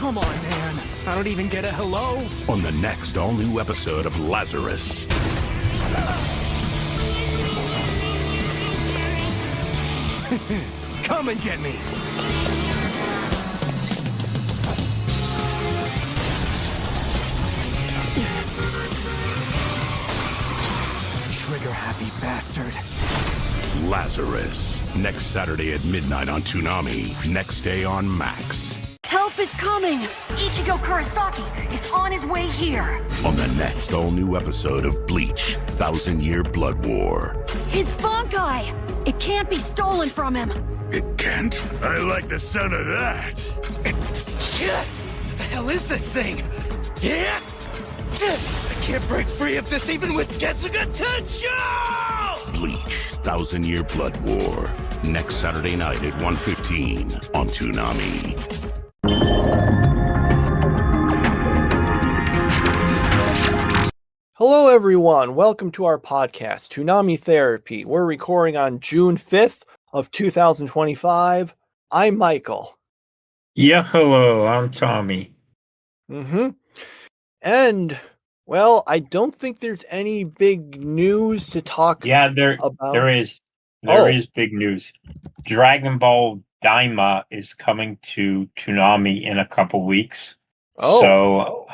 Come on, man. I don't even get a hello. On the next all-new episode of Lazarus. Come and get me. Trigger-happy bastard. Lazarus. Next Saturday at midnight on Toonami. Next day on Max. Help is coming! Ichigo Kurosaki is on his way here! On the next all-new episode of Bleach, 1,000-Year Blood War. His Bankai! It can't be stolen from him! It can't? I like the sound of that. What the hell is this thing? Yeah? I can't break free of this even with Getsuga Tensho! Bleach, 1,000-Year Blood War. Next Saturday night at 1:15 on Toonami. Hello, everyone. Welcome to our podcast, Toonami Therapy. We're recording on June 5th of 2025. I'm Michael. Yeah, hello. I'm Tommy. And, well, I don't think there's any big news to talk about. There is big news. Dragon Ball Daima is coming to Toonami in a couple weeks. So,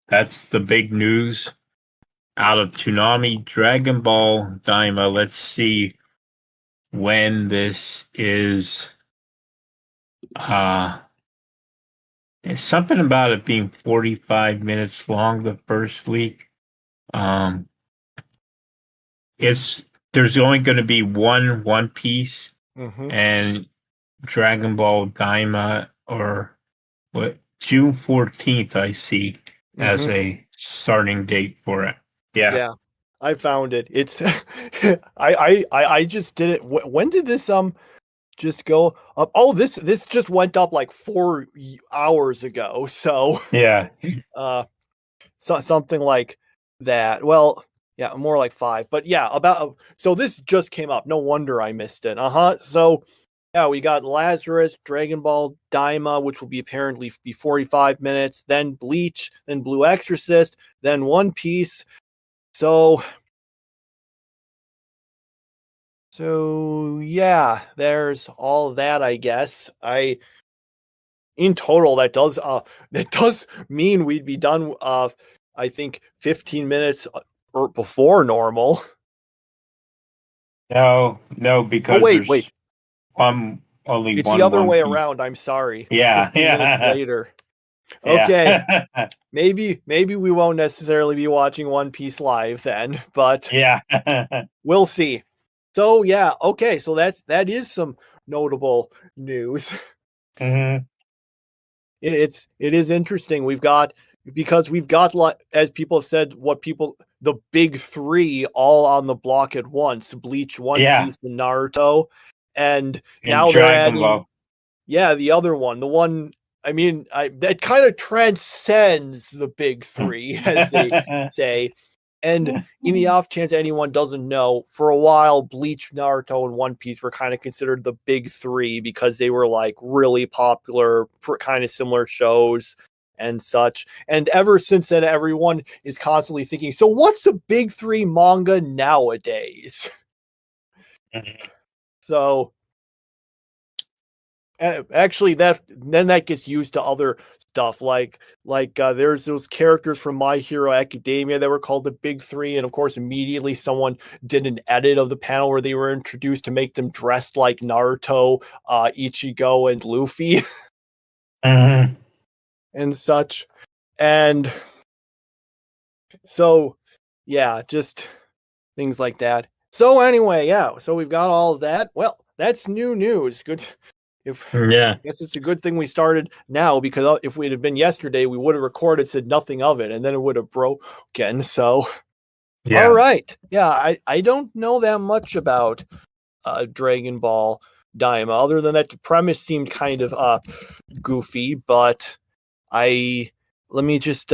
that's the big news out of Toonami. Dragon Ball Daima. Let's see when this is. There's something about it being 45 minutes long the first week. There's only going to be One Piece and Dragon Ball Daima, or what, June 14th I see as a starting date for it. Yeah. I found it. It's I just did it. When did this just go up? Oh, this just went up like 4 hours ago. So yeah, something like that. Well, yeah, more like 5. But yeah, so this just came up. No wonder I missed it. So yeah, we got Lazarus, Dragon Ball Daima, which will be apparently be 45 minutes. Then Bleach, then Blue Exorcist, then One Piece. So yeah, there's all of that, I guess. In total, that does mean we'd be done. I think 15 minutes or before normal. No, because wait. Only it's one. The other way piece. around. I'm sorry. Yeah, 15 minutes later. Okay, maybe we won't necessarily be watching One Piece live then, but yeah, we'll see. So yeah, okay. So that is some notable news. Mm-hmm. It is interesting. We've got, as people have said, the big 3 all on the block at once: Bleach, One Piece, and Naruto, and now they're adding Ball. Yeah, the other one, the one. I mean, that kind of transcends the big 3, as they say. And in the off chance anyone doesn't know, for a while, Bleach, Naruto, and One Piece were kind of considered the big 3 because they were like really popular, kind of similar shows and such. And ever since then, everyone is constantly thinking, so what's the big 3 manga nowadays? So actually, that gets used to other stuff, like there's those characters from My Hero Academia that were called the Big 3, and of course immediately someone did an edit of the panel where they were introduced to make them dressed like Naruto, Ichigo, and Luffy, and such. And so yeah, just things like that. So anyway, yeah, so we've got all of that. Well, that's new news. Good. I guess it's a good thing we started now, because if we'd have been yesterday, we would have recorded, said nothing of it, and then it would have broken. So, all right. Yeah, I don't know that much about Dragon Ball Daima. Other than that, the premise seemed kind of goofy, but let me just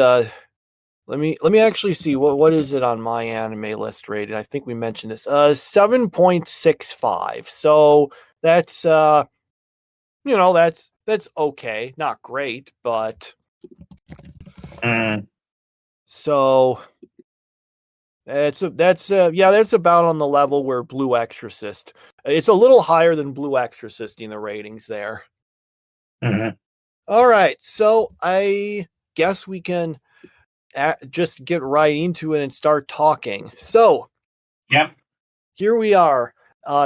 let me actually see what is it on my anime list rated. I think we mentioned this. 7.65. So that's that's okay, not great, but so that's about on the level where Blue Exorcist. It's a little higher than Blue Exorcist in the ratings there. Mm-hmm. All right, so I guess we can just get right into it and start talking. So, yep, here we are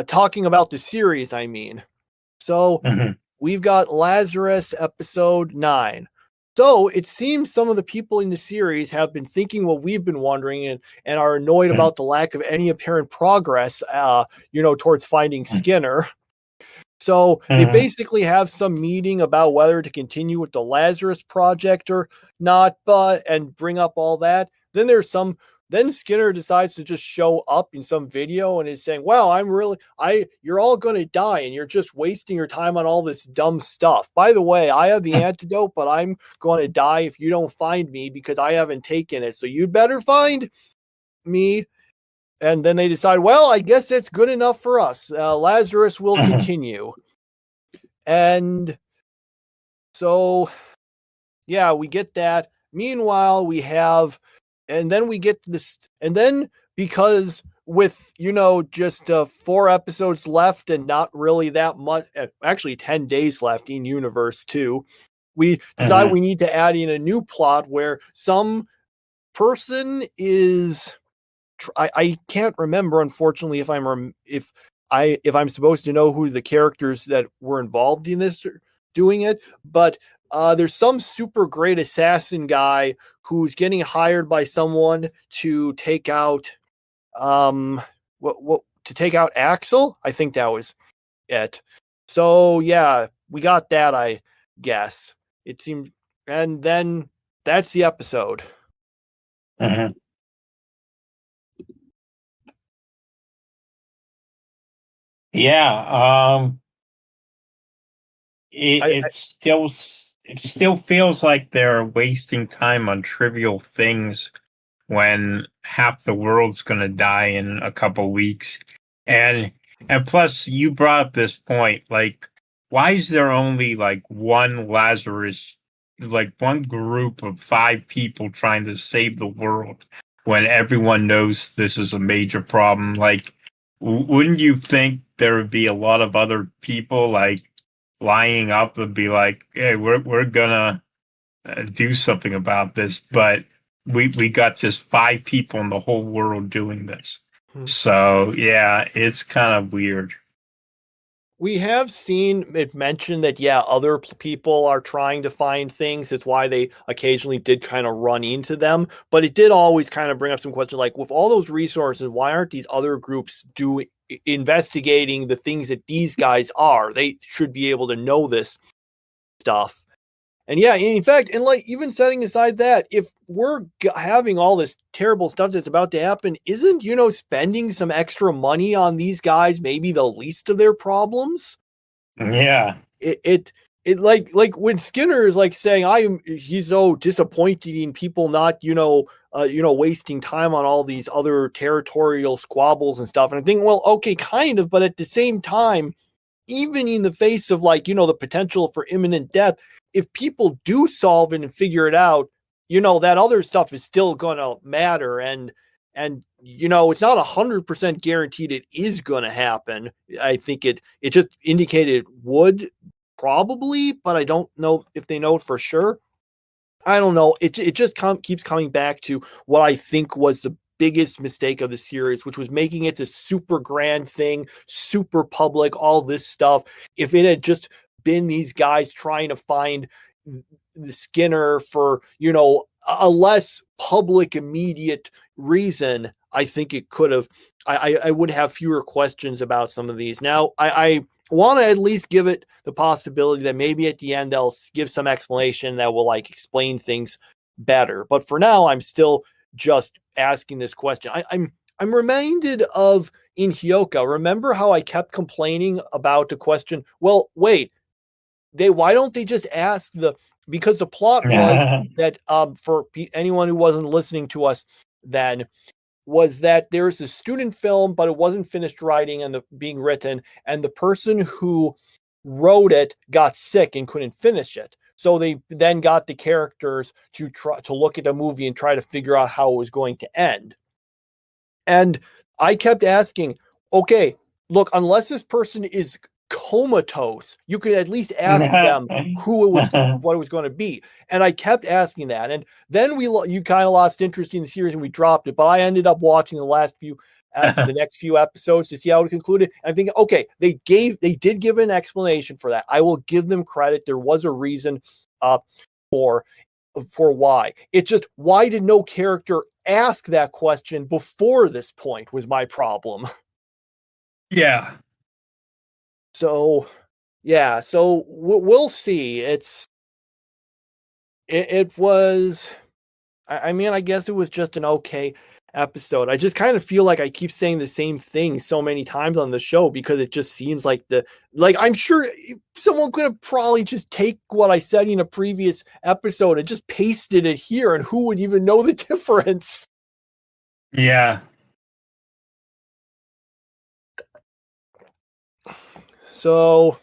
talking about the series. I mean, so we've got Lazarus episode 9. So it seems some of the people in the series have been thinking what we've been wondering and are annoyed about the lack of any apparent progress, towards finding Skinner. So they basically have some meeting about whether to continue with the Lazarus project or not, and bring up all that. Then Skinner decides to just show up in some video and is saying, well, you're all going to die and you're just wasting your time on all this dumb stuff. By the way, I have the antidote, but I'm going to die if you don't find me because I haven't taken it. So you'd better find me. And then they decide, well, I guess that's good enough for us. Lazarus will continue. And so, yeah, we get that. Meanwhile, and then we get this, and then because with, just 4 episodes left and not really that much, actually 10 days left in universe 2, we decide we need to add in a new plot where some person is, I can't remember, unfortunately, if I'm supposed to know who the characters that were involved in this are doing it, but there's some super great assassin guy who's getting hired by someone to take out Axel. I think that was it. So yeah, we got that, I guess. It seemed, and then that's the episode. Yeah, it still feels like they're wasting time on trivial things when half the world's gonna die in a couple weeks. And plus you brought up this point, like, why is there only like one Lazarus, like one group of 5 people trying to save the world when everyone knows this is a major problem? Like, wouldn't you think there would be a lot of other people like lining up and be like, hey, we're gonna do something about this, but we got just 5 people in the whole world doing this. So yeah, it's kind of weird. We have seen it mentioned that, other people are trying to find things. It's why they occasionally did kind of run into them. But it did always kind of bring up some questions like, with all those resources, why aren't these other groups investigating the things that these guys are? They should be able to know this stuff. And yeah, in fact, and like even setting aside that, if we're having all this terrible stuff that's about to happen, isn't, spending some extra money on these guys maybe the least of their problems? Yeah. It like when Skinner is like saying he's so disappointed in people not, wasting time on all these other territorial squabbles and stuff. And I think, well, okay, kind of, but at the same time, even in the face of the potential for imminent death, if people do solve it and figure it out, that other stuff is still gonna matter. And it's not 100% guaranteed it is gonna happen. I think it just indicated it would probably, but I don't know if they know it for sure. I don't know. It just keeps coming back to what I think was the biggest mistake of the series, which was making it a super grand thing, super public, all this stuff. If it had just been these guys trying to find the Skinner for, a less public, immediate reason, I think it could have, I would have fewer questions about some of these. Now, I want to at least give it the possibility that maybe at the end they'll give some explanation that will explain things better. But for now, I'm still just asking this question. I'm reminded of in Hyoka, remember how I kept complaining about the question? Well, wait, why don't they just ask because the plot was that for anyone who wasn't listening to us then, was that there's a student film, but it wasn't finished writing and being written, and the person who wrote it got sick and couldn't finish it. So they then got the characters to try to look at the movie and try to figure out how it was going to end. And I kept asking, okay, look, unless this person is comatose, you could at least ask them what it was going to be. And I kept asking that. And then you kind of lost interest in the series and we dropped it. But I ended up watching the next few episodes to see how it concluded. And I think, okay, they did give an explanation for that. I will give them credit. There was a reason for why. It's just, why did no character ask that question before this point was my problem. Yeah. So, yeah, so we'll see. It was, I mean, I guess it was just an okay episode. I just kind of feel like I keep saying the same thing so many times on the show because it just seems like I'm sure someone could have probably just take what I said in a previous episode and just pasted it here, and who would even know the difference? Yeah. So,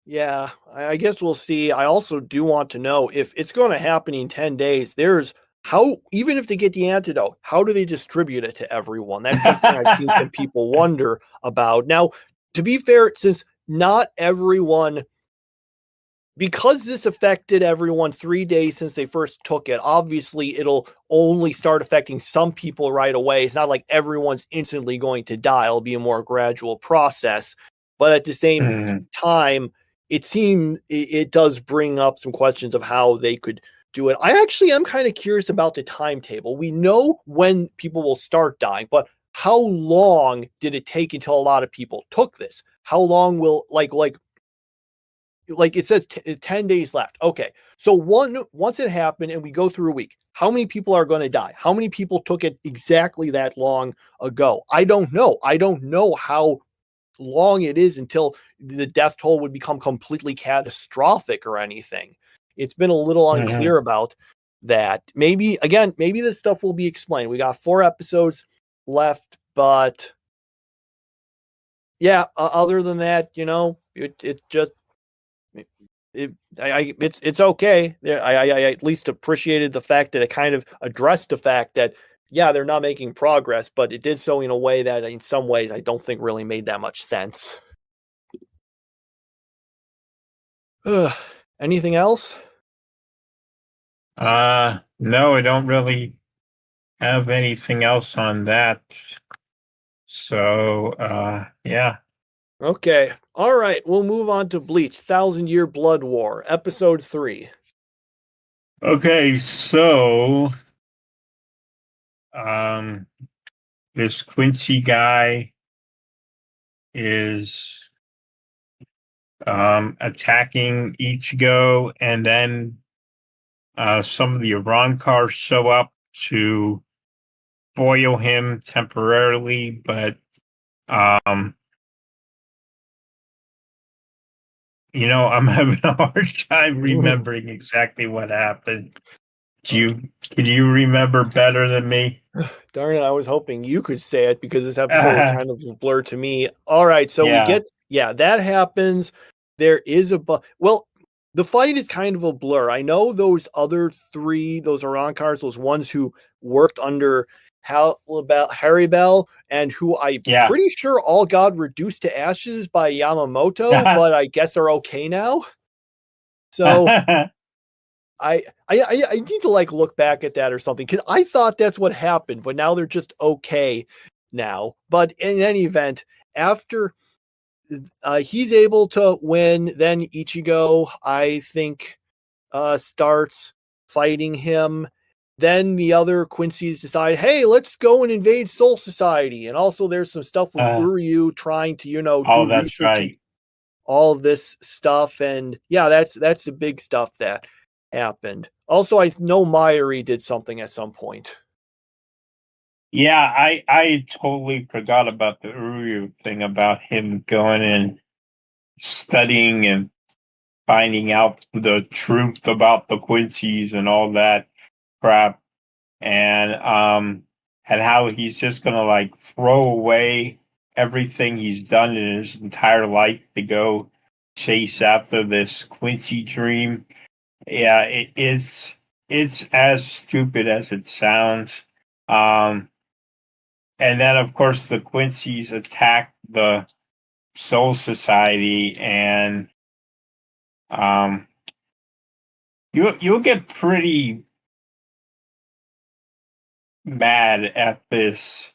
yeah, I guess we'll see. I also do want to know if it's going to happen in 10 days. Even if they get the antidote, how do they distribute it to everyone? That's something I've seen some people wonder about. Now, to be fair, since not everyone, because this affected everyone 3 days since they first took it, obviously it'll only start affecting some people right away. It's not like everyone's instantly going to die. It'll be a more gradual process. But at the same time, it does bring up some questions of how they could do it. I actually am kind of curious about the timetable. We know when people will start dying, but how long did it take until a lot of people took this? How long will like it says 10 days left. Okay. So once it happened and we go through a week, how many people are going to die? How many people took it exactly that long ago? I don't know. I don't know how long it is until the death toll would become completely catastrophic or anything. It's been a little unclear about that. Maybe this stuff will be explained. We got 4 episodes left, but yeah, other than that, it's okay. I at least appreciated the fact that it kind of addressed the fact that, yeah, they're not making progress, but it did so in a way that in some ways I don't think really made that much sense. Anything else? No, I don't really have anything else on that. So, yeah. Okay. All right. We'll move on to Bleach, 1,000-Year Blood War, episode 3. Okay, so this Quincy guy is attacking Ichigo, and then some of the Arankars show up to foil him temporarily, but I'm having a hard time remembering exactly what happened. Can you remember better than me? Darn it, I was hoping you could say it because this episode was kind of a blur to me. All right, so that happens. There is the fight is kind of a blur. I know those other 3, those Arankars, those ones who worked under Harry Bell, and who I'm pretty sure all got reduced to ashes by Yamamoto, but I guess they're okay now. So I need to look back at that or something, because I thought that's what happened, but now they're just okay now. But in any event, after he's able to win, then Ichigo, I think, starts fighting him. Then the other Quincy's decide, hey, let's go and invade Soul Society. And also there's some stuff with Uryu trying to, do that's research, right. all of this stuff. And yeah, that's the big stuff that happened. Also, I know Mayuri did something at some point. Yeah, I totally forgot about the Uryu thing about him going and studying and finding out the truth about the Quincy's and all that crap, and how he's just gonna like throw away everything he's done in his entire life to go chase after this Quincy dream. Yeah, it's as stupid as it sounds. Um, and then of course the Quincy's attack the Soul Society, and um, you'll get pretty mad at this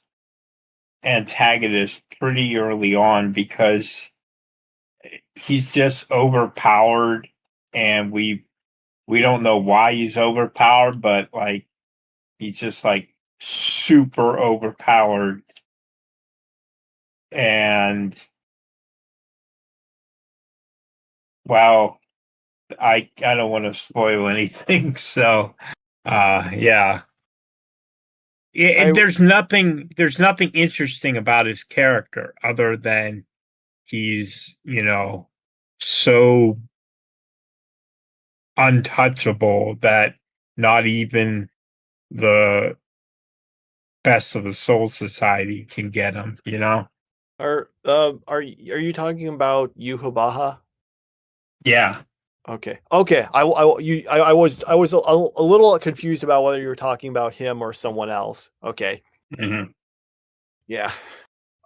antagonist pretty early on because he's just overpowered, and we don't know why he's overpowered, but like he's just like super overpowered, and well, I don't want to spoil anything, so yeah. There's nothing interesting about his character other than he's, so untouchable that not even the best of the Soul Society can get him. Are you talking about Yuhabaha? Yeah. Okay. I was a little confused about whether you were talking about him or someone else. Okay. Mm-hmm. Yeah.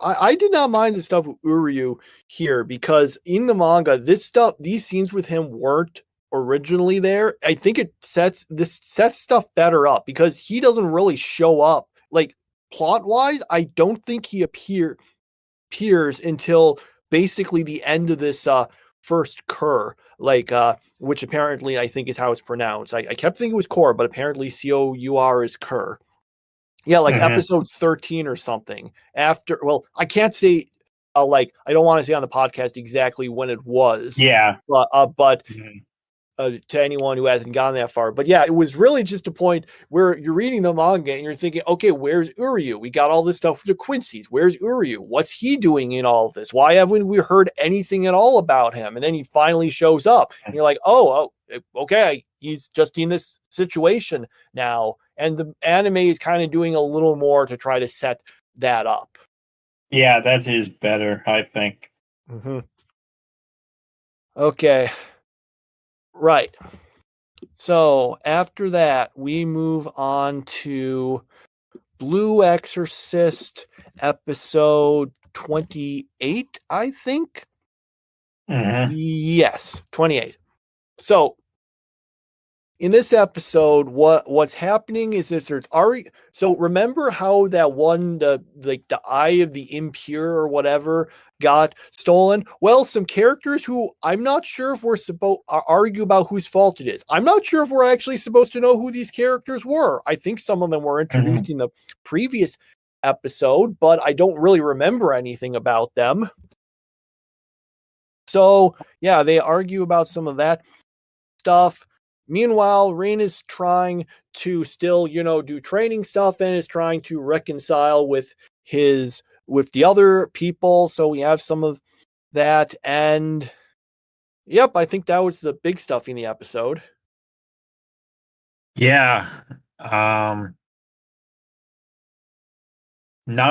I did not mind the stuff with Uryu here because in the manga, these scenes with him weren't originally there. I think it sets stuff better up because he doesn't really show up. Like plot wise, I don't think he appears until basically the end of this first Cur, which apparently I think is how it's pronounced. I kept thinking it was Cor, but apparently Cour is Cur. Yeah, like episode 13 or something. Well, I can't say I don't want to say on the podcast exactly when it was. Yeah. But to anyone who hasn't gone that far. But yeah, it was really just a point where you're reading the manga and you're thinking, okay, where's Uryu? We got all this stuff with the Quincy's. Where's Uryu? What's he doing in all of this? Why haven't we heard anything at all about him? And then he finally shows up and you're like, oh, okay, he's just in this situation now. And the anime is kind of doing a little more to try to set that up. Yeah, that is better, I think. Mm-hmm. Okay. Right. So after that, we move on to Blue Exorcist episode 28, I think. Mm-hmm. Yes, 28. So in this episode, what's happening is this: there's Ari. So remember how that one, the eye of the impure or whatever, got stolen? Well, some characters who I'm not sure if we're supposed to argue about whose fault it is. I'm not sure if we're actually supposed to know who these characters were. I think some of them were introduced in the previous episode, but I don't really remember anything about them. So yeah, they argue about some of that stuff. Meanwhile, Rain is trying to still, do training stuff and is trying to reconcile with the other people. So we have some of that. And yep, I think that was the big stuff in the episode. Yeah. Not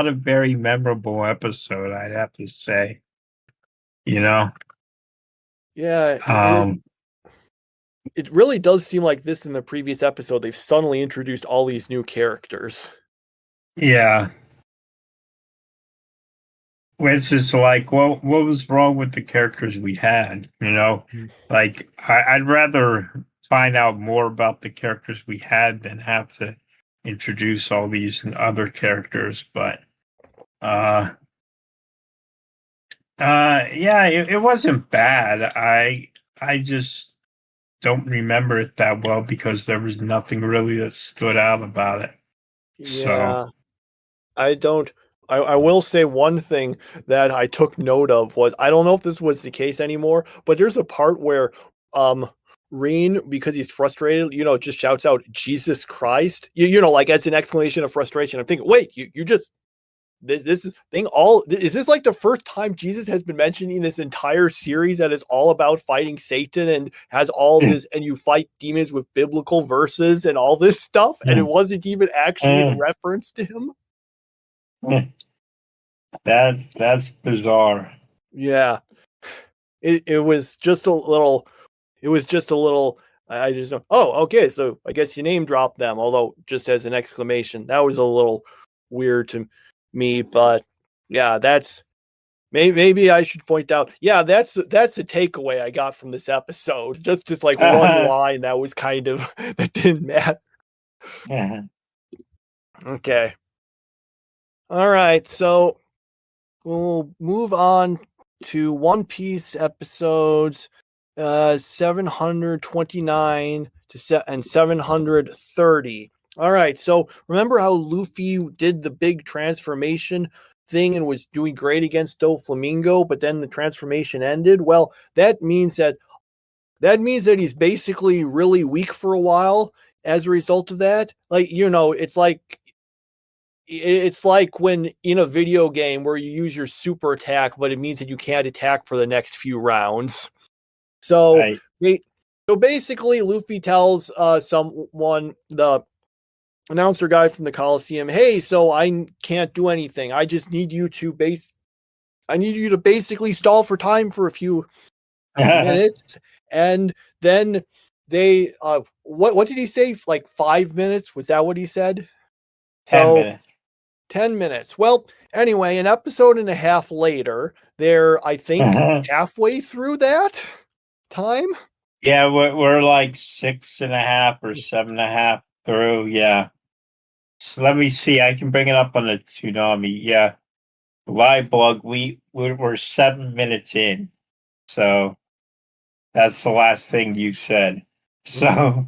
a very memorable episode, I'd have to say. Yeah. It really does seem like this in the previous episode. They've suddenly introduced all these new characters. Yeah. It's just like, well, what was wrong with the characters we had? Like, I'd rather find out more about the characters we had than have to introduce all these other characters. But, yeah, it wasn't bad. I just don't remember it that well because there was nothing really that stood out about it. Yeah, so. I don't. I will say one thing that I took note of was, I don't know if this was the case anymore, but there's a part where Rin, because he's frustrated, just shouts out Jesus Christ, like as an exclamation of frustration. I'm thinking, wait, you just this thing is this like the first time Jesus has been mentioned in this entire series that is all about fighting Satan and has all this, and you fight demons with biblical verses and all this stuff, and it wasn't even actually in reference to him. That's bizarre. Yeah, it was just a little. It was just a little. I just know. Oh, okay. So I guess you name dropped them, although just as an exclamation. That was a little weird to me, but yeah, that's maybe I should point out. Yeah, that's a takeaway I got from this episode. Just like one line that was kind of that didn't matter. Okay. All right. So we'll move on to One Piece episodes 729 and 730. All right, so remember how Luffy did the big transformation thing and was doing great against Doflamingo, but then the transformation ended? Well, that means that he's basically really weak for a while as a result of that. Like, it's like when in a video game where you use your super attack, but it means that you can't attack for the next few rounds. So, right. So basically, Luffy tells someone, the announcer guy from the Coliseum, hey, so I can't do anything. I just need you to basically stall for time for a few minutes. And then they, what did he say? Like 5 minutes? Was that what he said? 10 minutes. 10 minutes. Well, anyway, an episode and a half later, they're, I think, halfway through that time. Yeah, we're like 6.5 or 7.5 through. Yeah. So let me see. I can bring it up on the Toonami. Yeah. Live blog. We're 7 minutes in. So that's the last thing you said. So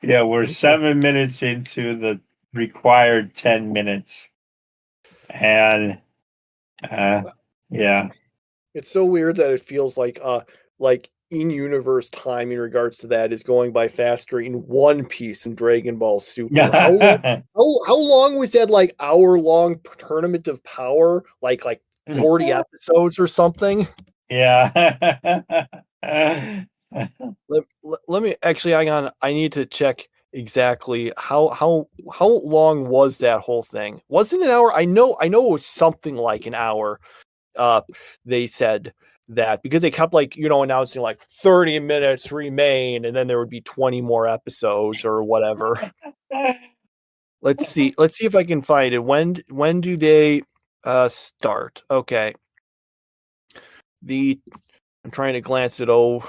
yeah, we're 7 minutes into the required 10 minutes. And yeah. It's so weird that it feels like in-universe time in regards to that is going by faster in One Piece and Dragon Ball Super. How long was that like hour-long tournament of power? Like 40 episodes or something? Yeah. Let me actually hang on. I need to check exactly how long was that whole thing? Wasn't an hour? I know it was something like an hour. They said that because they kept announcing 30 minutes remain, and then there would be 20 more episodes or whatever. Let's see if I can find it. When do they start? Okay. I'm trying to glance it over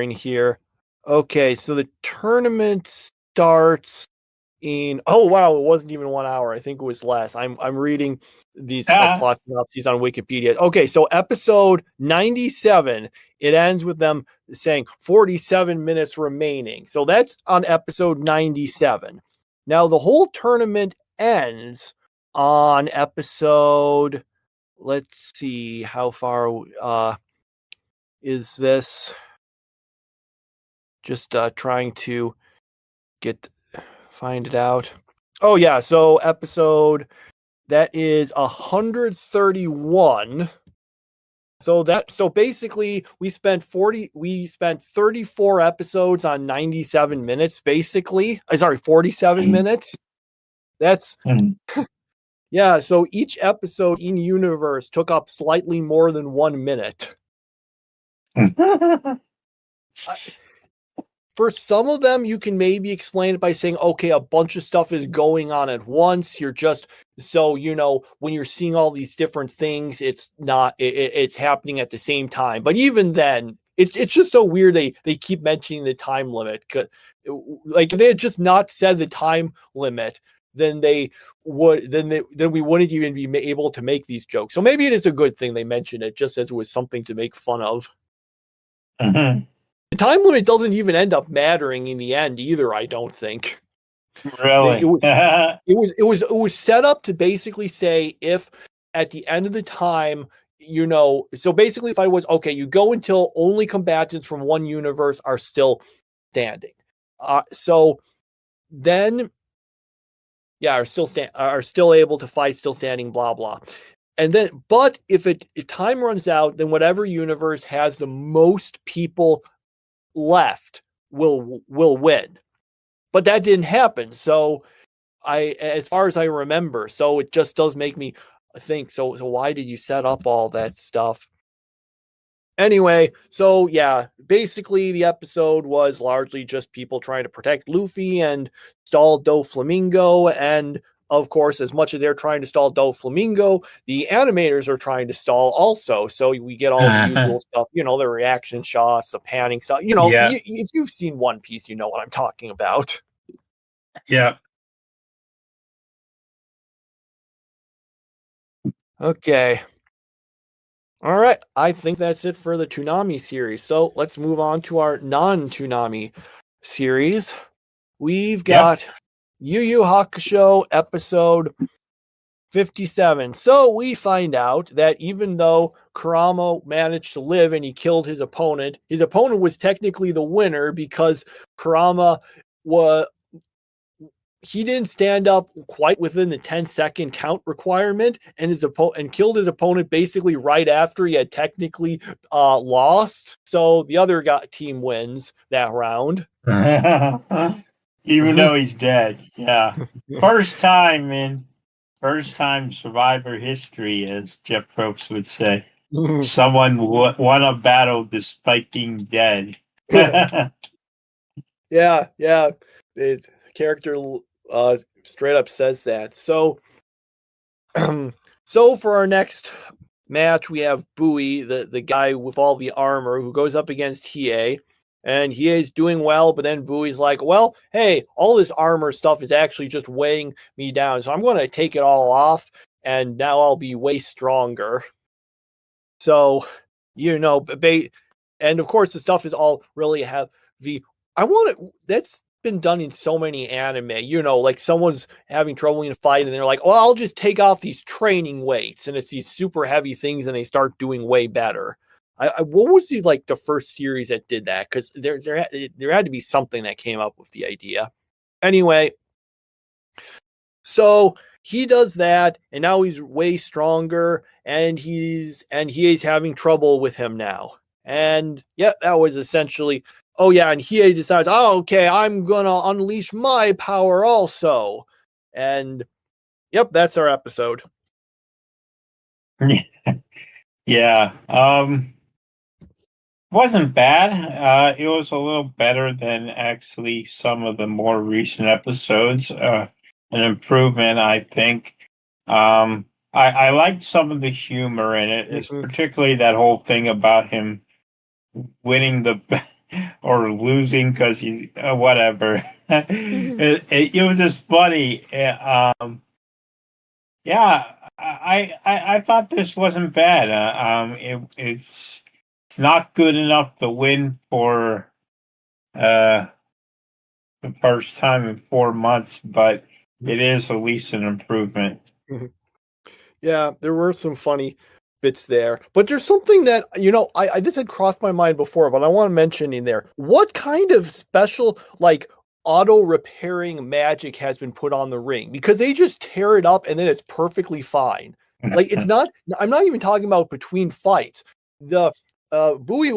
in here. Okay, so the tournament starts in, oh wow, it wasn't even 1 hour. I think it was less. I'm reading these plot synopses on Wikipedia. Okay, so episode 97, it ends with them saying 47 minutes remaining. So that's on episode 97. Now the whole tournament ends on episode, let's see, how far is this? Just trying to find it out. Oh yeah, so episode that is 131. So basically we spent 34 episodes on 97 minutes basically. 47 minutes. That's yeah, so each episode in universe took up slightly more than 1 minute. For some of them, you can maybe explain it by saying, okay, a bunch of stuff is going on at once. You're just, so, when you're seeing all these different things, it's happening at the same time. But even then, it's just so weird. They keep mentioning the time limit. If they had just not said the time limit, then we wouldn't even be able to make these jokes. So maybe it is a good thing they mentioned it just as it was something to make fun of. Mm-hmm. The time limit doesn't even end up mattering in the end either, I don't think. Really? It was set up to basically say if at the end of the time so basically the fight was, okay, you go until only combatants from one universe are still standing. So then, yeah, are still able to fight, still standing, blah, blah. And then, but if time runs out, then whatever universe has the most people left will win. But that didn't happen. So as far as I remember, so it just does make me think, so why did you set up all that stuff? Anyway, so yeah, basically the episode was largely just people trying to protect Luffy and stall Doflamingo, and of course, as much as they're trying to stall Doflamingo, the animators are trying to stall also. So we get all the usual stuff, the reaction shots, the panning stuff. If you've seen One Piece, you know what I'm talking about. Yeah. Okay. All right. I think that's it for the Toonami series. So let's move on to our non-Toonami series. We've got Yu Yu Hakusho episode 57. So we find out that even though Kurama managed to live and he killed his opponent was technically the winner because Kurama he didn't stand up quite within the 10-second count requirement, and killed his opponent basically right after he had technically lost. So the other team wins that round. Even though he's dead. Yeah. First time survivor history, as Jeff Probst would say. Someone won a battle despite being dead. Yeah. The character straight up says that. So for our next match, we have Bowie, the guy with all the armor, who goes up against Hiei. And Hiei's doing well, but then Bowie's like, well, hey, all this armor stuff is actually just weighing me down, so I'm going to take it all off, and now I'll be way stronger. So, and of course the stuff is all really heavy. That's been done in so many anime, like someone's having trouble in a fight and they're like, well, I'll just take off these training weights, and it's these super heavy things and they start doing way better. What was the first series that did that? Because there had to be something that came up with the idea. Anyway, so he does that, and now he's way stronger, and he's having trouble with him now. And yeah, that was essentially. Oh yeah, and he decides, oh okay, I'm gonna unleash my power also, and yep, that's our episode. Yeah. Wasn't bad. It was a little better than actually some of the more recent episodes. An improvement, I think. I liked some of the humor in it, it's particularly that whole thing about him winning or losing because he's whatever. it was just funny. Yeah, I thought this wasn't bad. It's not good enough to win for the first time in 4 months, but it is at least an improvement. Yeah, there were some funny bits there, but there's something that I this had crossed my mind before, but I want to mention in there. What kind of special auto repairing magic has been put on the ring? Because they just tear it up and then it's perfectly fine. It's not. I'm not even talking about between fights. The Bowie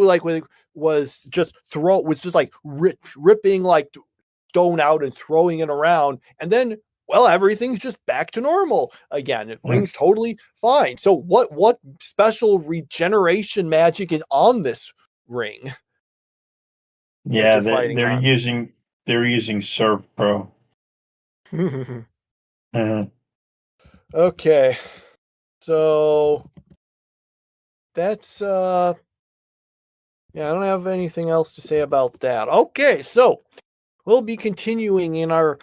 was just ripping stone out and throwing it around, and then everything's just back to normal again. It ring's totally fine. So what special regeneration magic is on this ring? Yeah, they're using Surf Pro. Okay, so that's I don't have anything else to say about that. Okay, so we'll be continuing in our,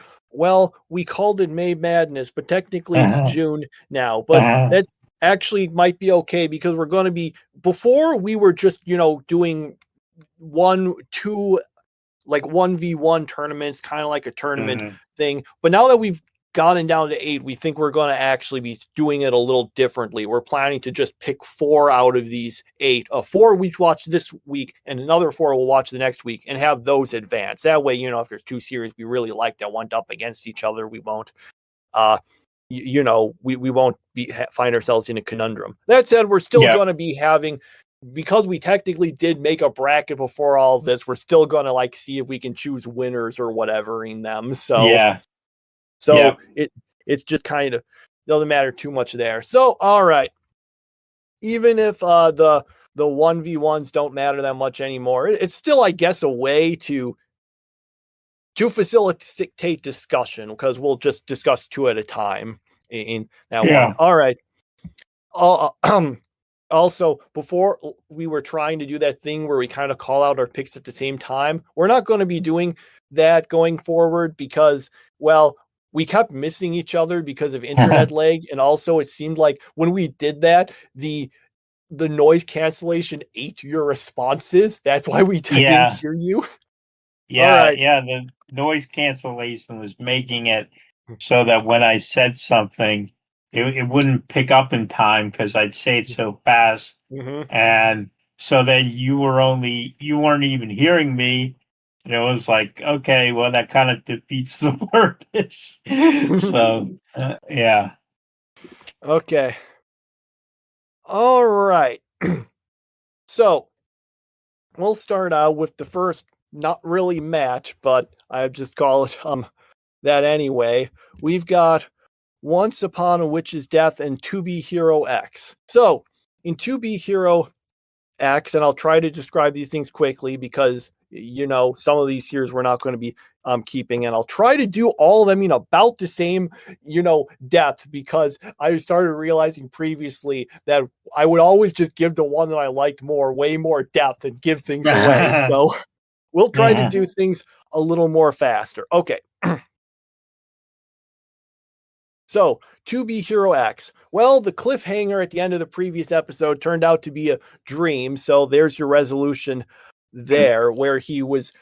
we called it May Madness, but technically it's June now. But that actually might be okay because we're going to be, before we were just, doing 1v1 tournaments, kind of like a tournament thing. But now that we've gotten down to 8, we think we're going to actually be doing it a little differently. We're planning to just pick 4 out of these 8. 4 we watch this week, and another 4 we'll watch the next week, and have those advance. That way, if there's 2 series we really like that went up against each other, we won't, we won't find ourselves in a conundrum. That said, we're still going to be having, because we technically did make a bracket before all of this, we're still going to see if we can choose winners or whatever in them. So it's just kind of doesn't matter too much there. So, all right. Even if the 1v1s don't matter that much anymore, it's still, I guess, a way to facilitate discussion, because we'll just discuss 2 at a time in that one. All right. Also, before we were trying to do that thing where we kind of call out our picks at the same time, we're not going to be doing that going forward because, well, we kept missing each other because of internet lag. And also it seemed like when we did that, the noise cancellation ate your responses. That's why we didn't hear you. The noise cancellation was making it so that when I said something, it wouldn't pick up in time because I'd say it so fast. And so then you weren't even hearing me. And it was like, okay, well, that kind of defeats the purpose. So, yeah. Okay. All right. So we'll start out with the first, not really match, but I just call it that anyway. We've got Once Upon a Witch's Death and To Be Hero X. So in To Be Hero X, and I'll try to describe these things quickly because some of these here we're not going to be keeping, and I'll try to do all of them in about the same depth, because I started realizing previously that I would always just give the one that I liked way more depth and give things away. So we'll try to do things a little more faster. Okay. So, To Be Hero X. Well, the cliffhanger at the end of the previous episode turned out to be a dream. So there's your resolution there, where he was.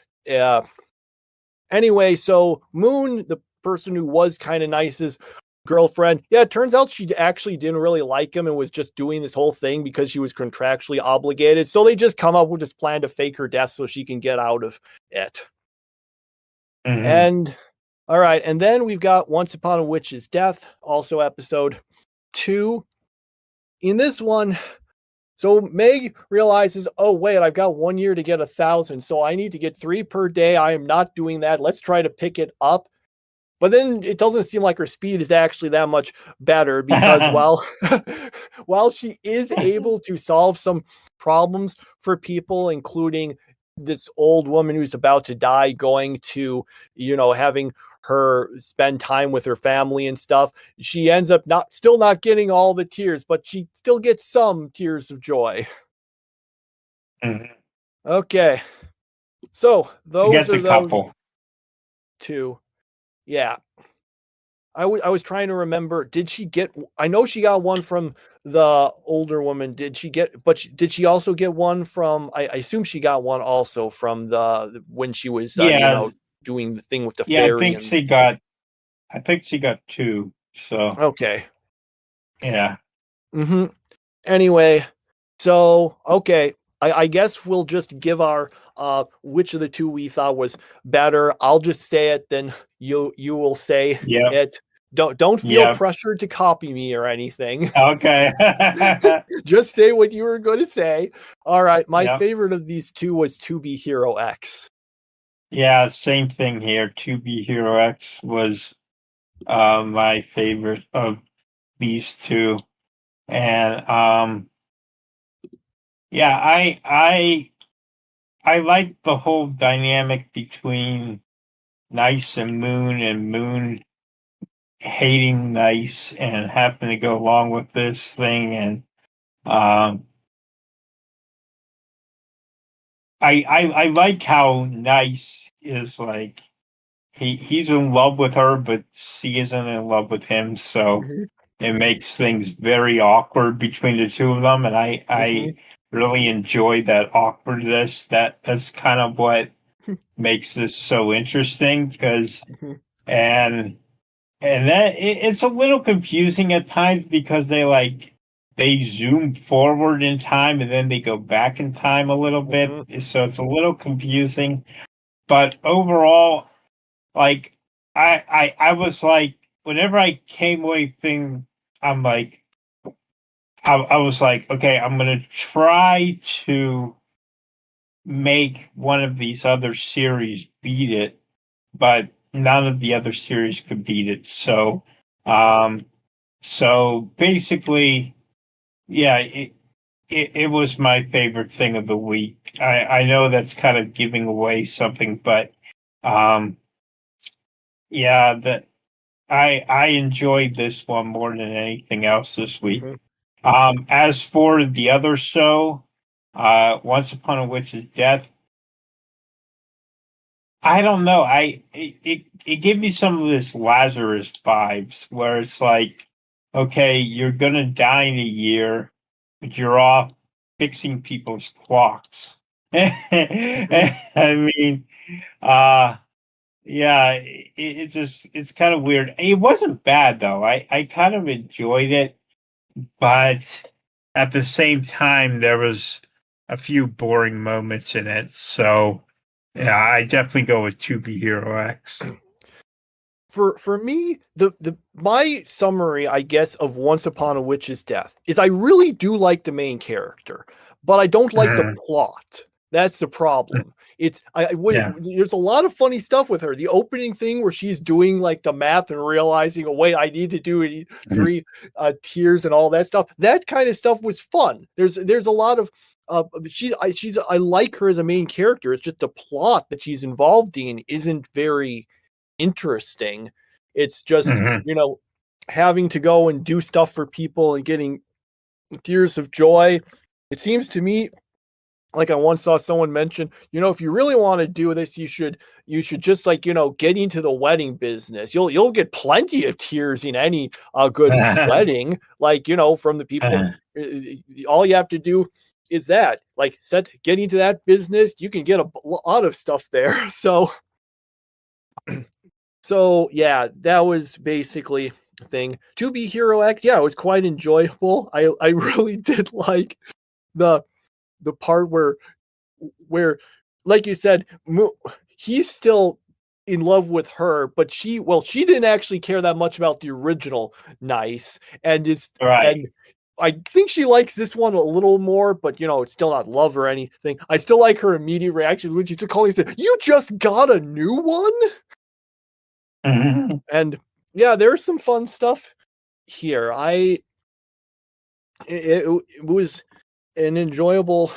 Anyway, so Moon, the person who was kind of nice's girlfriend, it turns out she actually didn't really like him and was just doing this whole thing because she was contractually obligated. So they just come up with this plan to fake her death so she can get out of it. And all right, and then we've got Once Upon a Witch's Death, also episode 2. In this one, so Meg realizes, oh, wait, I've got 1 year to get 1,000, so I need to get 3 per day. I am not doing that. Let's try to pick it up. But then it doesn't seem like her speed is actually that much better, because while she is able to solve some problems for people, including this old woman who's about to die, going to, having her spend time with her family and stuff, she ends up still not getting all the tears, but she still gets some tears of joy. Okay. So those are those couple. 2. Yeah. I was trying to remember, did she get, I know she got one from the older woman. Did she also get one from, I assume she got one also from when she was, doing the thing with the fairy. I think she got 2. So. Okay. Yeah. Anyway, so, okay. I guess we'll just give our which of the 2 we thought was better. I'll just say it, then you will say it. Don't feel pressured to copy me or anything. Okay. Just say what you were going to say. All right, my favorite of these 2 was To Be Hero X. Yeah, same thing here. To Be Hero X was my favorite of these 2, and I like the whole dynamic between Nice and Moon hating Nice and having to go along with this thing, and I like how Nice is like he's in love with her, but she isn't in love with him, so it makes things very awkward between the 2 of them, and I really enjoy that awkwardness. That's kind of what makes this so interesting, because and and that it's a little confusing at times because they zoom forward in time and then they go back in time a little bit, so it's a little confusing. But overall, like I was like, whenever I came away thinking, I'm like, I was like, okay, I'm gonna try to make one of these other series beat it, but none of the other series could beat it. So basically, yeah, it was my favorite thing of the week. I know that's kind of giving away something, but um, yeah, that I enjoyed this one more than anything else this week. As for the other show, Once Upon a Witch's Death, I don't know. It gave me some of this Lazarus vibes where it's like, okay, you're gonna die in a year, but you're off fixing people's clocks. I mean, uh yeah, it's just it's kind of weird. It wasn't bad though. I kind of enjoyed it, but at the same time there was a few boring moments in it. So yeah, I definitely go with 2B Hero X. For me, the my summary, I guess, of Once Upon a Witch's Death is I really do like the main character, but I don't like the plot. That's the problem. It's there's a lot of funny stuff with her. The opening thing where she's doing like the math and realizing, oh wait, I need to do 3 tiers and all that stuff. That kind of stuff was fun. There's a lot of I like her as a main character. It's just the plot that she's involved in isn't very interesting. It's just, having to go and do stuff for people and getting tears of joy. It seems to me like I once saw someone mention, if you really want to do this, you should just like, get into the wedding business. You'll get plenty of tears in any good wedding, like, from the people. All you have to do is that, like, get into that business. You can get a lot of stuff there. So yeah, that was basically the thing. 2B Hero X, yeah, it was quite enjoyable. I really did like the part where like you said, he's still in love with her, but she didn't actually care that much about the original Nice, and and I think she likes this one a little more, but it's still not love or anything. I still like her immediate reaction when she took calling and said, "You just got a new one?" And yeah, there's some fun stuff here. It was an enjoyable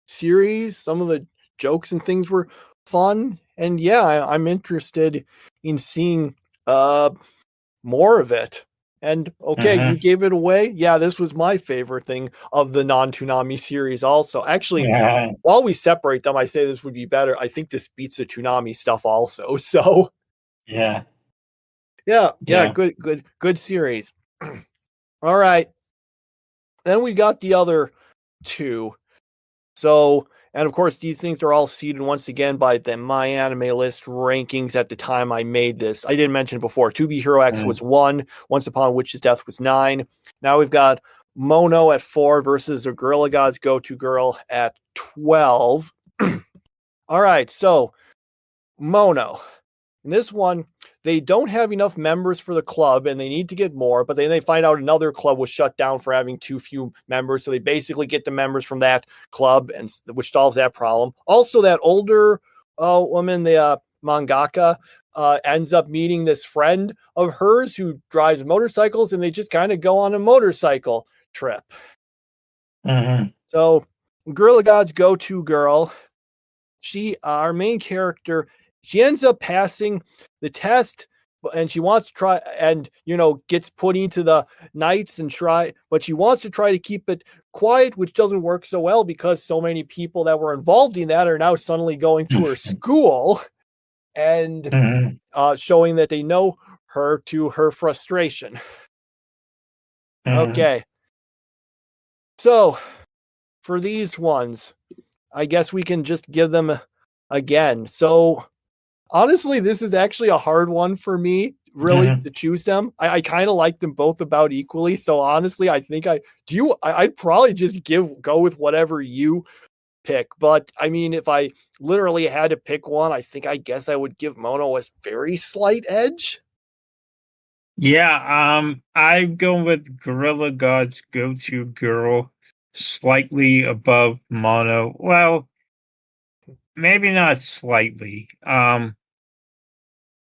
series. Some of the jokes and things were fun, and yeah, I'm interested in seeing more of it. And okay, you gave it away. Yeah, this was my favorite thing of the non-Toonami series also. Actually, while we separate them, I say this would be better. I think this beats the Toonami stuff also. So yeah. Good series. All right. Then we got the other 2. So, and of course, these things are all seeded once again by the My Anime List rankings at the time I made this. I didn't mention it before. 2B Hero X was 1. Once Upon a Witch's Death was 9. Now we've got Mono at 4 versus the Gorilla God's Go-To Girl at 12. All right. So, Mono. In this one, they don't have enough members for the club and they need to get more, but then they find out another club was shut down for having too few members. So they basically get the members from that club, and which solves that problem. Also, that older woman, the mangaka, ends up meeting this friend of hers who drives motorcycles, and they just kind of go on a motorcycle trip. So Gorilla God's Go-To Girl, our main character, she ends up passing the test, and she wants to try and, gets put into the nights and but she wants to try to keep it quiet, which doesn't work so well because so many people that were involved in that are now suddenly going to her school and showing that they know her, to her frustration. Okay. So for these ones, I guess we can just give them again. So honestly, this is actually a hard one for me really to choose them. I kind of like them both about equally. So honestly, I think I'd probably just go with whatever you pick. But I mean, if I literally had to pick one, I guess I would give Mono a very slight edge. Yeah, I'm going with Gorilla God's Go-To Girl, slightly above Mono. Well, maybe not slightly.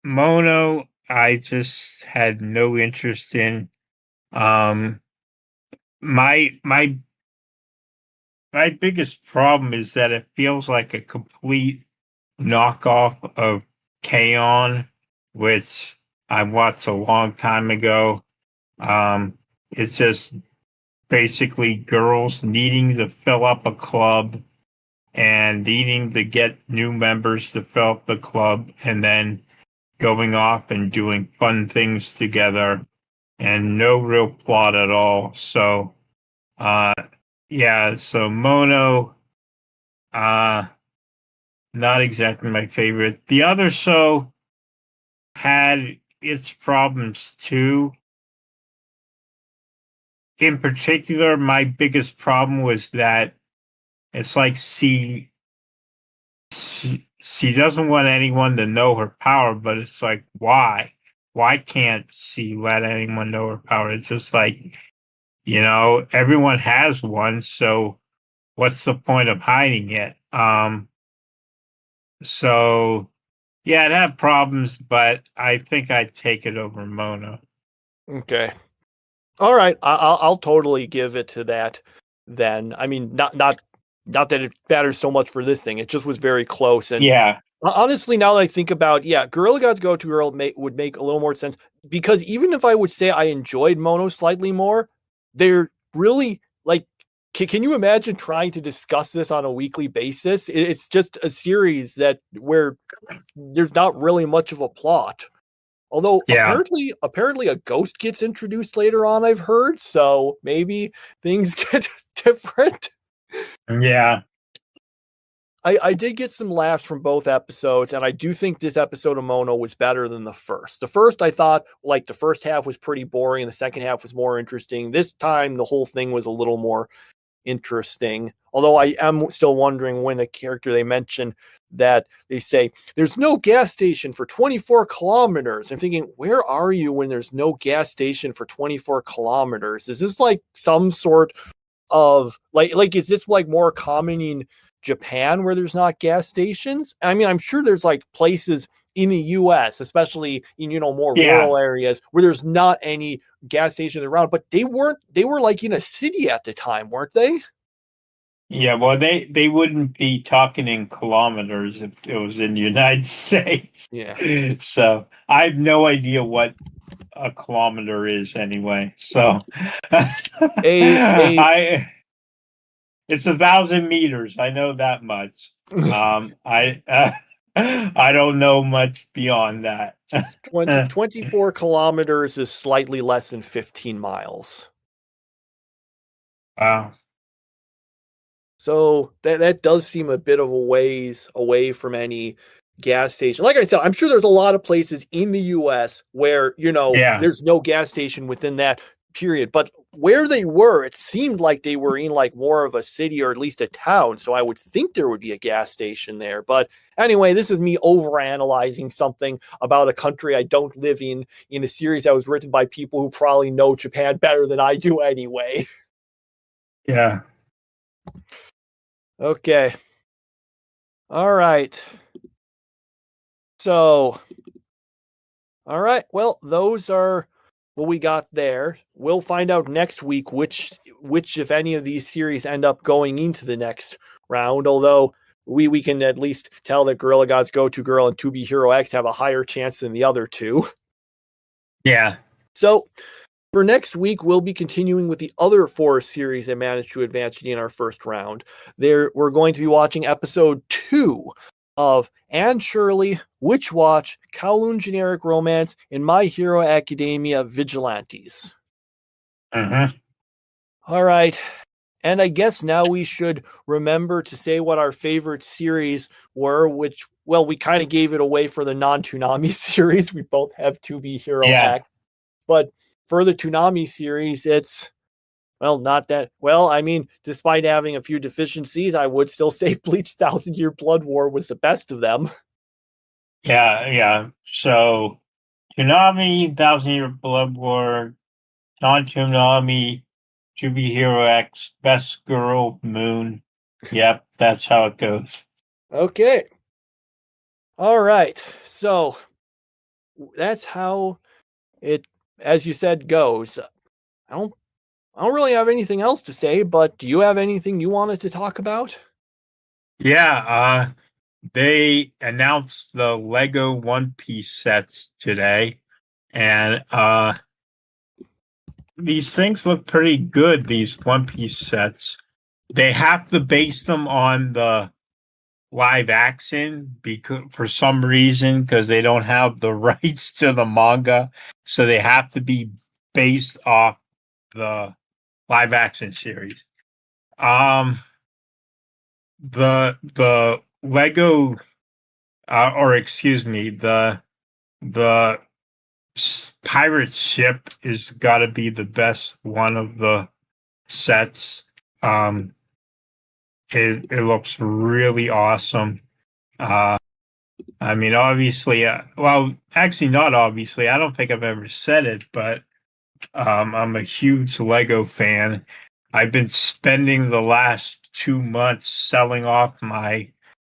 Mono, I just had no interest in. Um, my my biggest problem is that it feels like a complete knockoff of K-On!, which I watched a long time ago. It's just basically girls needing to fill up a club and needing to get new members to fill up the club and then going off and doing fun things together and no real plot at all. So, so Mono, not exactly my favorite. The other show had its problems too. In particular, my biggest problem was that it's like she doesn't want anyone to know her power, but it's like, why? Why can't she let anyone know her power? It's just like, everyone has one, so what's the point of hiding it? So yeah, it had problems, but I think I'd take it over Mono. Okay. All right. I'll totally give it to that then. I mean, not that it matters so much for this thing. It just was very close. And yeah, honestly, now that I think about, Gorilla God's Go-To Girl would make a little more sense, because even if I would say I enjoyed Mono slightly more, they're really like, can you imagine trying to discuss this on a weekly basis? It's just a series where there's not really much of a plot. Although apparently a ghost gets introduced later on, I've heard, so maybe things get different. Yeah. I did get some laughs from both episodes, and I do think this episode of Mono was better than the first. The first, I thought, like, the first half was pretty boring, and the second half was more interesting. This time, the whole thing was a little more interesting. Although I am still wondering when a character they mention that they say, there's no gas station for 24 kilometers. I'm thinking, where are you when there's no gas station for 24 kilometers? Is this like some sort of, like is this like more common in Japan where there's not gas stations? I mean, I'm sure there's like places in the US, especially in, more rural areas where there's not any gas stations around, but they were like in a city at the time, weren't they? Yeah, well, they wouldn't be talking in kilometers if it was in the United States. Yeah. So I have no idea what a kilometer is anyway. So it's 1,000 meters. I know that much. I don't know much beyond that. 24 kilometers is slightly less than 15 miles. Wow. So that does seem a bit of a ways away from any gas station. Like I said, I'm sure there's a lot of places in the US where, there's no gas station within that period. But where they were, it seemed like they were in like more of a city or at least a town. So I would think there would be a gas station there. But anyway, this is me overanalyzing something about a country I don't live in a series that was written by people who probably know Japan better than I do anyway. Yeah. Okay. All right. So, all right. Well, those are what we got there. We'll find out next week which if any of these series end up going into the next round, although we can at least tell that Gorilla God's Go-To Girl and To Be Hero X have a higher chance than the other two. Yeah. So, for next week, we'll be continuing with the other 4 series that managed to advance in our first round. We're going to be watching episode 2 of Anne Shirley, Witch Watch, Kowloon Generic Romance, and My Hero Academia Vigilantes. Mm-hmm. All right. And I guess now we should remember to say what our favorite series were, which, well, we kind of gave it away for the non-Toonami series. We both have To Be Hero Yeah. X. But for the Toonami series, it's, well, not that. Well, I mean, despite having a few deficiencies, I would still say Bleach 1000-Year Blood War was the best of them. Yeah. So Toonami, 1000 Year Blood War, non-Toonami, To Be Hero X, Best Girl, Moon. Yep, that's how it goes. Okay. All right. So that's how it, as you said, goes. I don't really have anything else to say, but do you have anything you wanted to talk about? Yeah, they announced the Lego One Piece sets today, and these things look pretty good, these One Piece sets. They have to base them on the live action because for some reason because they don't have the rights to the manga, so they have to be based off the live action series. The Lego or excuse me, the pirate ship is got to be the best one of the sets. Um, it looks really awesome. I mean, obviously, well, actually, not obviously. I don't think I've ever said it, but I'm a huge Lego fan. I've been spending the last 2 months selling off my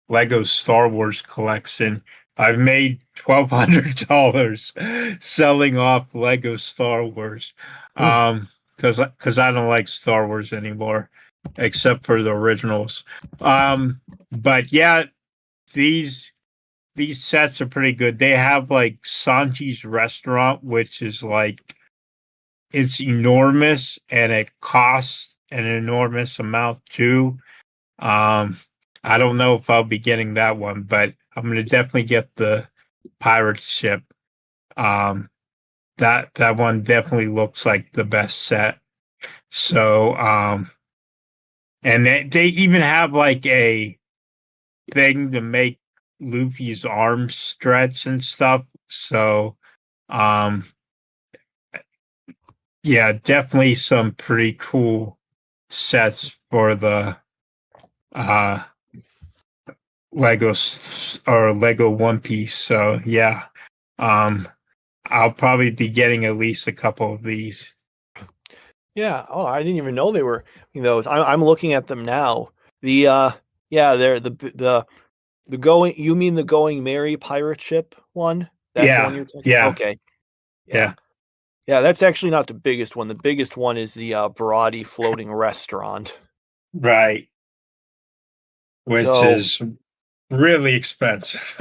Lego Star Wars collection. I've made $1,200 selling off Lego Star Wars. Because I don't like Star Wars anymore, except for the originals. But yeah, these these sets are pretty good. They have like Sanji's restaurant, which is like it's enormous and it costs an enormous amount too. Um, I don't know if I'll be getting that one, but I'm gonna definitely get the pirate ship. Um, that one definitely looks like the best set. So, and they even have like a thing to make Luffy's arms stretch and stuff. So, um, yeah, definitely some pretty cool sets for the uh Lego One Piece. So yeah, um, I'll probably be getting at least a couple of these. Yeah. Oh, I didn't even know they were those. I'm looking at them now. The yeah, they're the going. You mean the Going Merry pirate ship one? That's the one Yeah, you're talking. yeah, Okay. Yeah. yeah, Yeah, that's actually not the biggest one. The biggest one is the Barati floating restaurant. right. Which So is really expensive.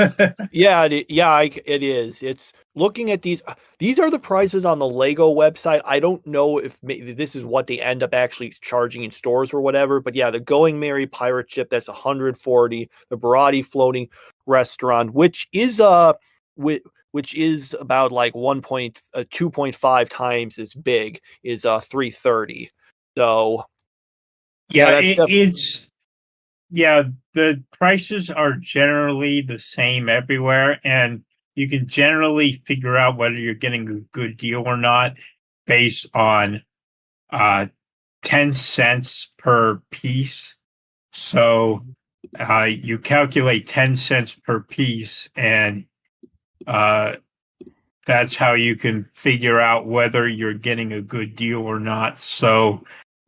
yeah, it is. It's looking at these. These are the prices on the Lego website. I don't know if maybe this is what they end up actually charging in stores or whatever. But yeah, the Going Merry pirate ship, that's 140. The Barati floating restaurant, which is which is about like 2.5 times as big, is 330. So yeah, Yeah, that's definitely. yeah, the prices are generally the same everywhere, and you can generally figure out whether you're getting a good deal or not based on uh 10 cents per piece. So you calculate 10 cents per piece, and uh, that's how you can figure out whether you're getting a good deal or not. So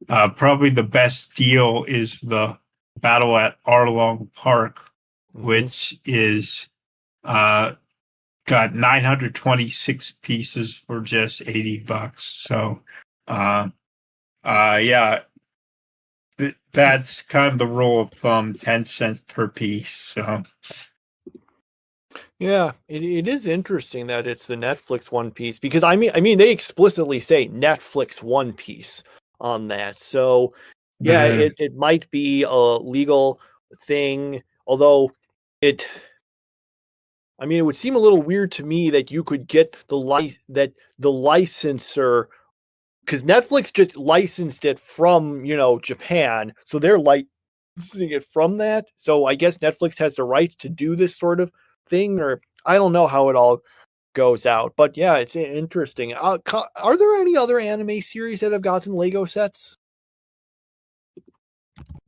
probably the best deal is the Battle at Arlong Park, Mhm. which is uh, got 926 pieces for just $80. So, uh, yeah, that's kind of the rule of thumb, 10 cents per piece. So, Yeah, it is interesting that it's the Netflix One Piece, because I mean they explicitly say Netflix One Piece on that. So yeah, mhm. it might be a legal thing, although it I mean it would seem a little weird to me that you could get that the licensor because Netflix just licensed it from, Japan. So they're licensing it from that. So I guess Netflix has the right to do this sort of thing, or I don't know how it all goes out. But yeah, it's interesting. Are there any other anime series that have gotten Lego sets?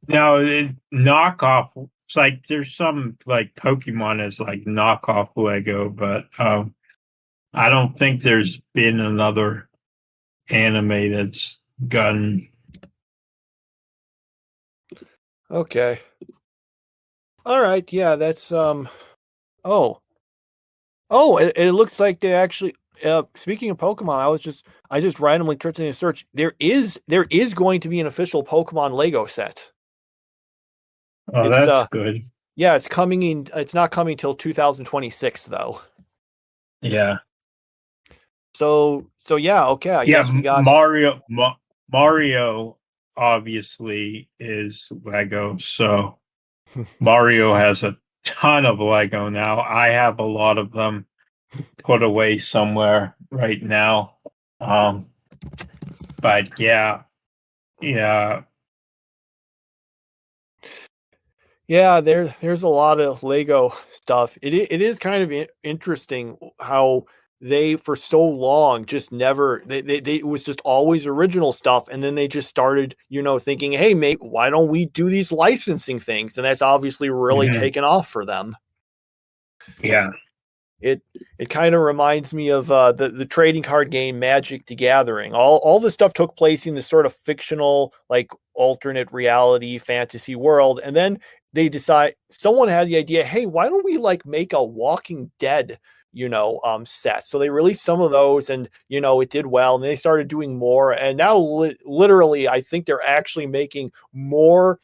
No, knockoff. It's like there's some like Pokemon is like knockoff Lego, but I don't think there's been another anime that's gotten. Okay. All right. Yeah, that's Oh, it looks like they actually. Speaking of Pokemon, I just randomly clicked in a search. There is going to be an official Pokemon Lego set. Oh, that's good. Yeah, it's coming in. It's not coming till 2026 though. Yeah. So yeah, okay. I guess we got Mario obviously is Lego, so Mario has a ton of Lego now. I have a lot of them put away somewhere right now. But yeah. Yeah, there's a lot of Lego stuff. It is kind of interesting how they for so long just never they it was just always original stuff, and then they just started thinking, hey mate, why don't we do these licensing things? And that's obviously really taken off for them. Yeah. It kind of reminds me of the trading card game Magic the Gathering. All this stuff took place in this sort of fictional, like alternate reality fantasy world, and then someone had the idea, hey, why don't we like make a Walking Dead set? So they released some of those, and it did well, and they started doing more, and now literally I think they're actually making more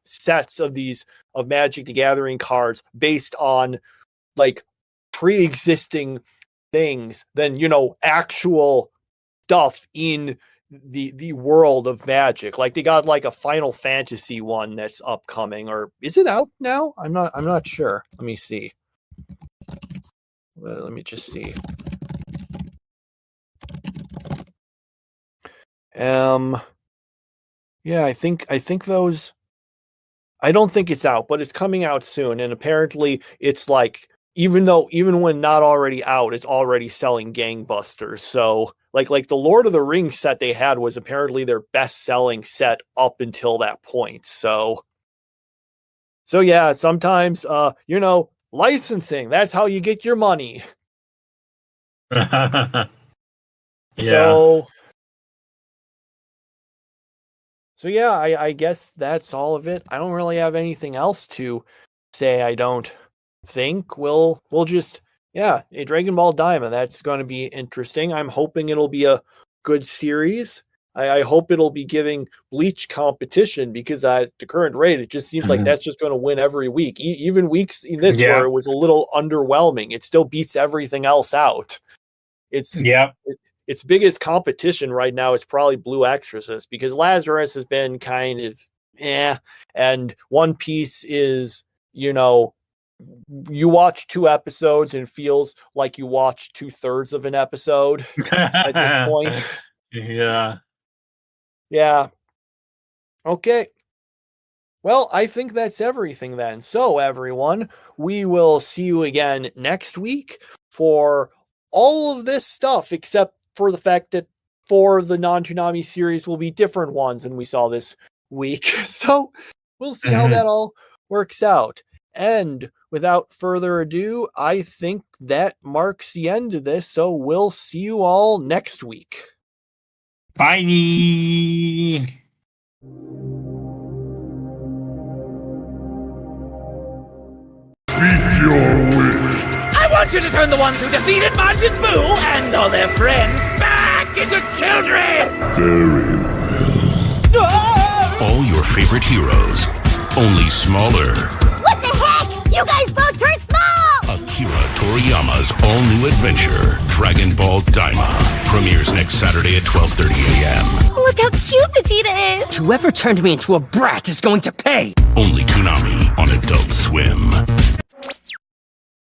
sets of Magic the Gathering cards based on like pre-existing things than actual stuff in the world of Magic. Like they got like a Final Fantasy one that's upcoming, or is it out now? I'm not sure. Let me see. Let me just see. Yeah, I think those. I don't think it's out, but it's coming out soon, and apparently it's like even when not already out, it's already selling gangbusters. So like the Lord of the Rings set they had was apparently their best selling set up until that point. So yeah, sometimes licensing, that's how you get your money. Yeah. So yeah, I guess that's all of it. I don't really have anything else to say. I don't think we'll just a Dragon Ball Daima. That's going to be interesting. I'm hoping it'll be a good series. I hope it'll be giving Bleach competition, because at the current rate, it just seems like that's just going to win every week. Even weeks in this where it was a little underwhelming, it still beats everything else out. Its biggest competition right now is probably Blue Exorcist, because Lazarus has been kind of and One Piece is, you watch 2 episodes and it feels like you watched 2/3 of an episode at this point. Yeah. Okay. Well, I think that's everything then. So everyone, we will see you again next week for all of this stuff, except for the fact that 4 of the non-Toonami series will be different ones than we saw this week. So we'll see how that all works out. And without further ado, I think that marks the end of this. So we'll see you all next week. Bye. Speak your wish. I want you to turn the ones who defeated Majin Buu and all their friends back into children! Very well. All your favorite heroes, only smaller. What the heck? You guys both turned small! Akira Toriyama's all-new adventure, Dragon Ball Daima, premieres next Saturday at 12:30 a.m. Look how cute Vegeta is! Whoever turned me into a brat is going to pay! Only Toonami on Adult Swim.